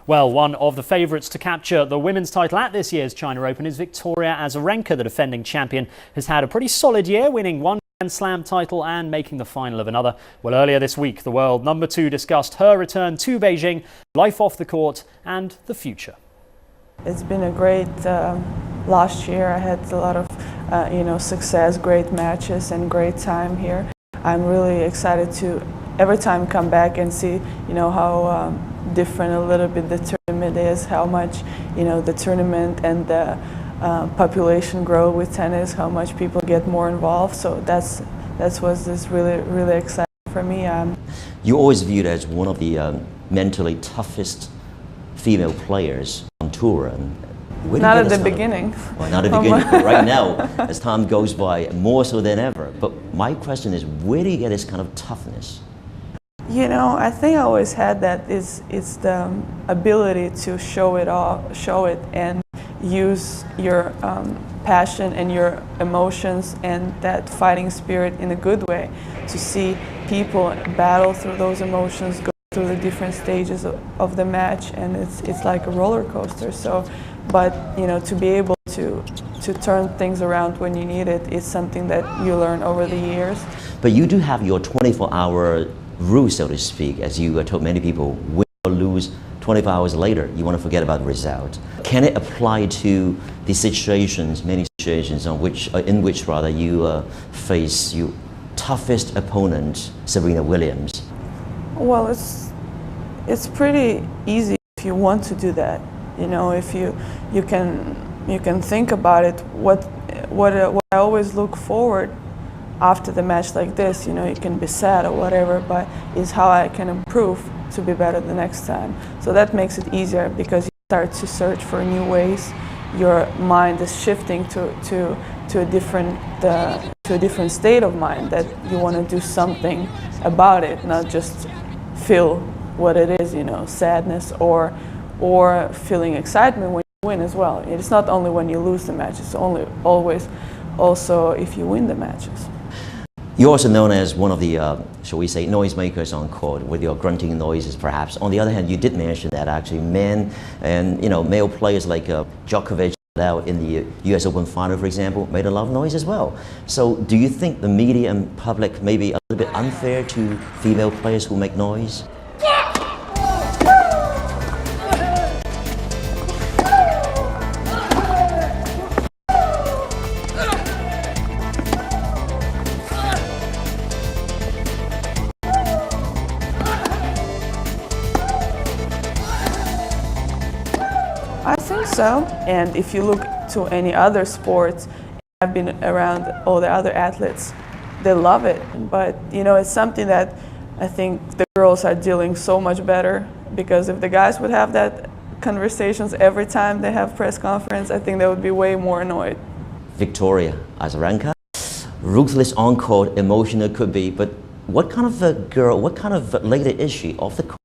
Well, one of the favourites to capture the women's title at this year's China Open is Victoria Azarenka. The defending champion has had a pretty solid year, winning one Grand Slam title and making the final of another. Well, earlier this week, the world number 2 discussed her return to Beijing, life off the court and the future. It's been a great last year. I had a lot of success, great matches and great time here. I'm really excited to every time come back and see how different a little bit the tournament is, how much the tournament and the population grow with tennis, how much people get more involved. So that's what's this really exciting for me. You're always viewed as one of the mentally toughest female players on tour. And not at the begining. Well, not at the beginning, but right now, as time goes by, more so than ever. But my question is, where do you get this kind of toughness? I think I always had that. It's the ability to show it and use your passion and your emotions and that fighting spirit in a good way. To see people battle through those emotions, go through the different stages of the match, and it's like a roller coaster. So, but to be able to turn things around when you need it is something that you learn over the years. But you do have your 24-hour rule, so to speak, as you told many people, win or lose 24 hours later, you want to forget about the result. Can it apply to the situations, many situations in which you face your toughest opponent, Serena Williams? Well, it's pretty easy if you want to do that. If you can think about it. What I always look forward after the match like this, you can be sad or whatever, but is how I can improve to be better the next time. So that makes it easier because you start to search for new ways. Your mind is shifting to a different state of mind, that you want to do something about it, not just feel what it is, sadness or feeling excitement when you win as well. It's not only when you lose the match, it's always also if you win the matches. You're also known as one of the, shall we say, noisemakers on court with your grunting noises, perhaps. On the other hand, you did mention that actually men and male players like Djokovic out in the U.S. Open final, for example, made a lot of noise as well. So, do you think the media and public may be a little bit unfair to female players who make noise? I think so, and if you look to any other sports, I've been around all the other athletes, they love it. But it's something that I think the girls are dealing so much better, because if the guys would have that conversations every time they have press conference, I think they would be way more annoyed. Victoria Azarenka, ruthless on court, emotional could be, but what kind of a girl, what kind of lady is she off the court?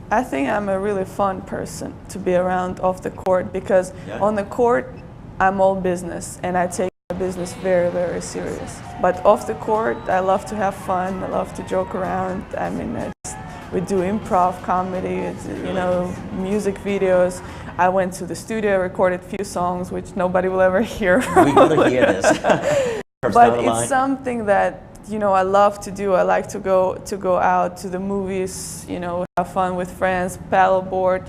I think I'm a really fun person to be around off the court, because on the court I'm all business and I take my business very serious. But off the court I love to have fun, I love to joke around. I mean, we do improv comedy, music videos. I went to the studio, recorded a few songs which nobody will ever hear. We gotta hear this. But it's something that I love to do. I like to go out to the movies, have fun with friends, paddleboard,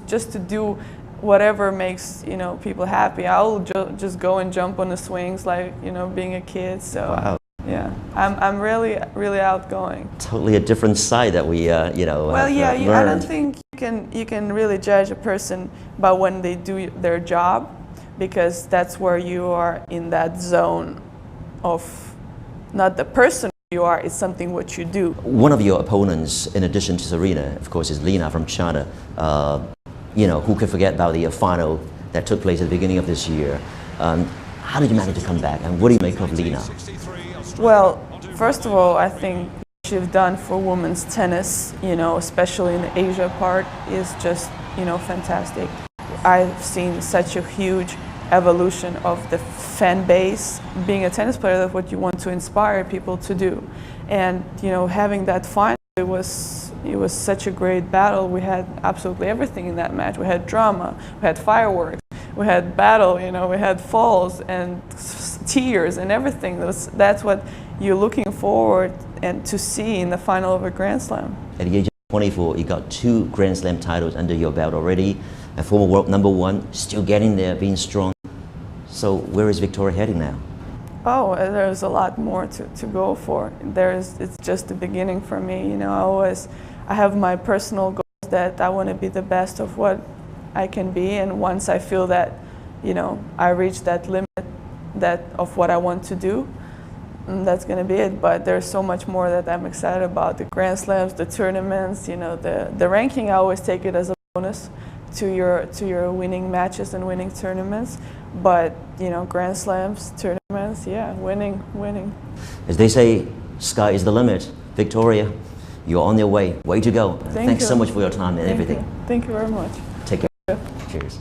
just to do whatever makes people happy. I'll just go and jump on the swings like being a kid. So wow. Yeah, I'm really outgoing. Totally a different side that we well, yeah, I don't think you can really judge a person by when they do their job, because that's where you are in that zone of not the person you are, it's something what you do. One of your opponents, in addition to Serena, of course, is Lena from China. Who could forget about the final that took place at the beginning of this year? How did you manage to come back, and what do you make of Lena? Well, first of all, I think what she's done for women's tennis, especially in the Asia part, is just, fantastic. I've seen such a huge evolution of the fan base. Being a tennis player, that's what you want to inspire people to do. And having that final, it was it was such a great battle. We had absolutely everything in that match. We had drama, we had fireworks, we had battle, you know, we had falls and tears and everything. That's what you're looking forward and to see in the final of a Grand Slam. At the age of 24, you got 2 Grand Slam titles under your belt already, a former world #1, still getting there, being strong. So where is Victoria heading now? Oh, there's a lot more to go for. It's just the beginning for me. You know, I have my personal goals that I want to be the best of what I can be, and once I feel that, you know, I reach that limit of what I want to do, that's going to be it. But there's so much more that I'm excited about. The Grand Slams, the tournaments, you know, the ranking, I always take it as a bonus to your winning matches and winning tournaments. But, you know, Grand Slams, tournaments, yeah, winning. As they say, sky is the limit. Victoria, you're on your way. Way to go. Thanks so much for your time and everything. Thank you very much. Take care. Cheers.